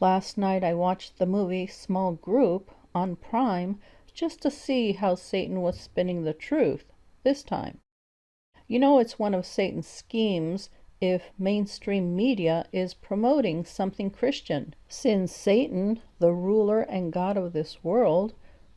Last night I watched the movie Small Group on Prime just to see how Satan was spinning the truth this time. You know, it's one of Satan's schemes if mainstream media is promoting something Christian, since Satan, the ruler and god of this world,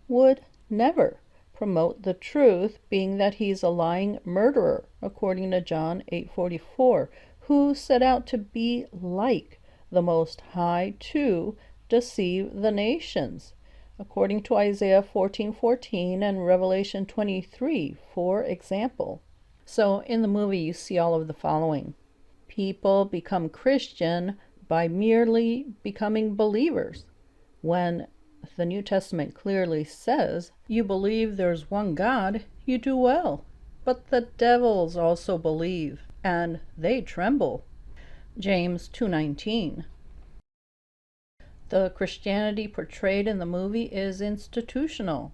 would never promote the truth, being that he's a lying murderer, according to John 8:44, who set out to be like the Most High to deceive the nations, according to Isaiah 14:14 and Revelation 23, for example. So in the movie you see all of the following. People become Christian by merely becoming believers, when the New Testament clearly says, you believe there's one God, you do well. But the devils also believe, and they tremble. James 2:19. The Christianity portrayed in the movie is institutional,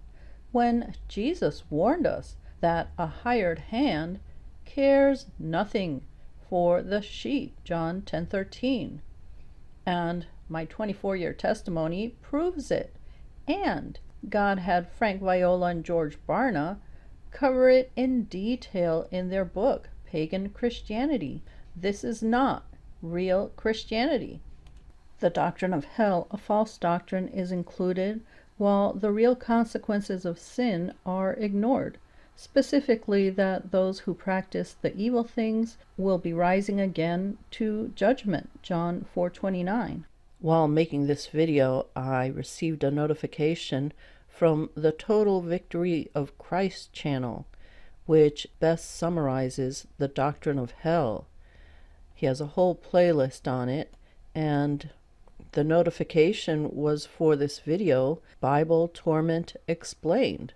when Jesus warned us that a hired hand cares nothing for the sheep, John 10:13. And my 24-year testimony proves it. And God had Frank Viola and George Barna cover it in detail in their book, Pagan Christianity. This is not real Christianity. The doctrine of hell, a false doctrine, is included, while the real consequences of sin are ignored. Specifically, that those who practice the evil things will be rising again to judgment, John 4:29. While making this video, I received a notification from the Total Victory of Christ channel, which best summarizes the doctrine of hell. He has a whole playlist on it, and the notification was for this video, Bible Torment Explained,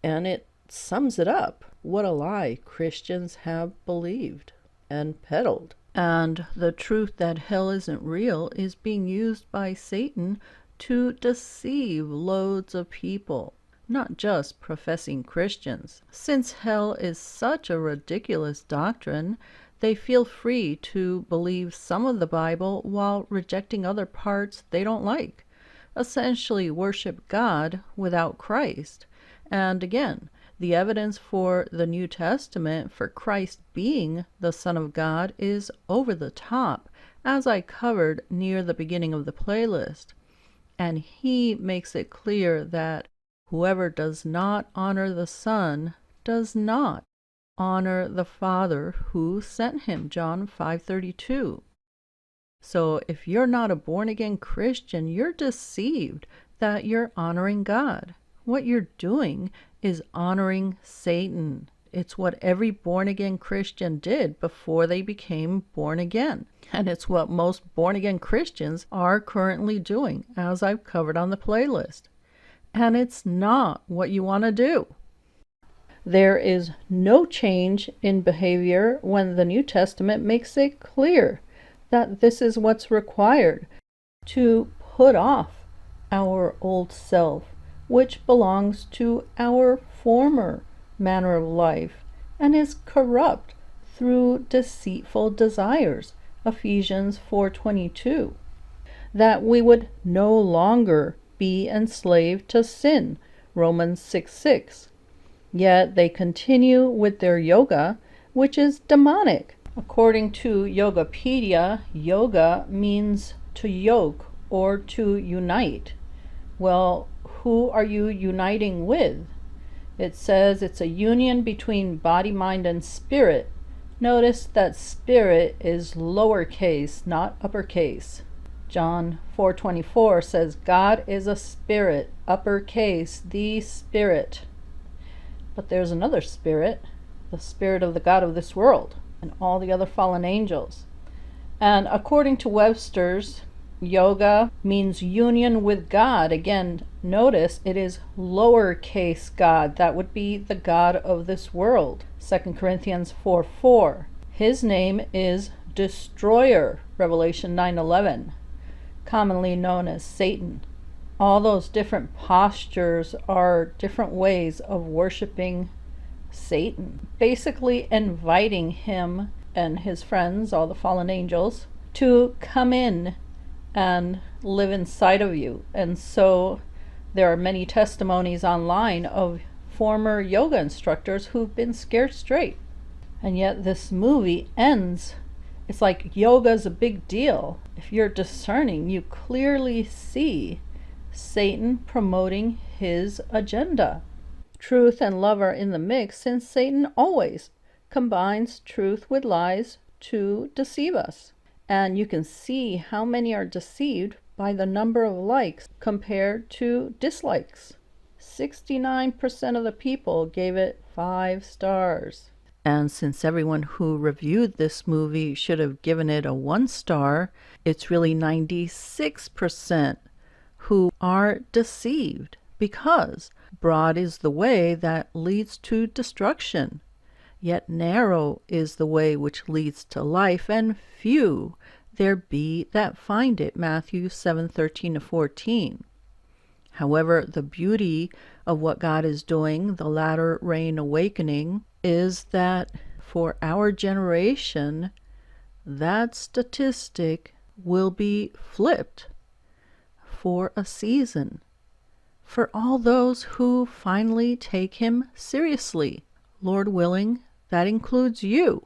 and it sums it up. What a lie Christians have believed and peddled. And the truth that hell isn't real is being used by Satan to deceive loads of people, not just professing Christians. Since hell is such a ridiculous doctrine, they feel free to believe some of the Bible while rejecting other parts they don't like, essentially worship God without Christ. And again, the evidence for the New Testament for Christ being the Son of God is over the top, as I covered near the beginning of the playlist. And he makes it clear that whoever does not honor the Son does not honor the Father who sent him, John 5:32. So if you're not a born-again Christian, you're deceived that you're honoring God. What you're doing is honoring Satan. It's what every born-again Christian did before they became born again. And it's what most born-again Christians are currently doing, as I've covered on the playlist. And it's not what you want to do. There is no change in behavior when the New Testament makes it clear that this is what's required to put off our old self, which belongs to our former manner of life and is corrupt through deceitful desires, Ephesians 4:22. That we would no longer be enslaved to sin, Romans 6:6. Yet they continue with their yoga, which is demonic. According to Yogapedia, yoga means to yoke or to unite. Well, who are you uniting with? It says it's a union between body, mind, and spirit. Notice that spirit is lowercase, not uppercase. John 4:24 says God is a spirit, uppercase, the Spirit. But there's another spirit, the spirit of the God of this world and all the other fallen angels. And according to Webster's, yoga means union with God. Again, notice it is lowercase God. That would be the God of this world. 2 Corinthians 4:4. His name is Destroyer, Revelation 9:11, commonly known as Satan. All those different postures are different ways of worshiping Satan, basically inviting him and his friends, all the fallen angels, to come in and live inside of you. And so there are many testimonies online of former yoga instructors who've been scared straight. And yet this movie ends. It's like yoga's a big deal. If you're discerning, you clearly see Satan promoting his agenda. Truth and love are in the mix, since Satan always combines truth with lies to deceive us. And you can see how many are deceived by the number of likes compared to dislikes. 69% of the people gave it 5 stars. And since everyone who reviewed this movie should have given it a 1 star, it's really 96% who are deceived, because broad is the way that leads to destruction, yet narrow is the way which leads to life, and few there be that find it. Matthew 7:13-14. However, the beauty of what God is doing, the latter rain awakening, is that for our generation, that statistic will be flipped for a season, for all those who finally take him seriously. Lord willing, that includes you.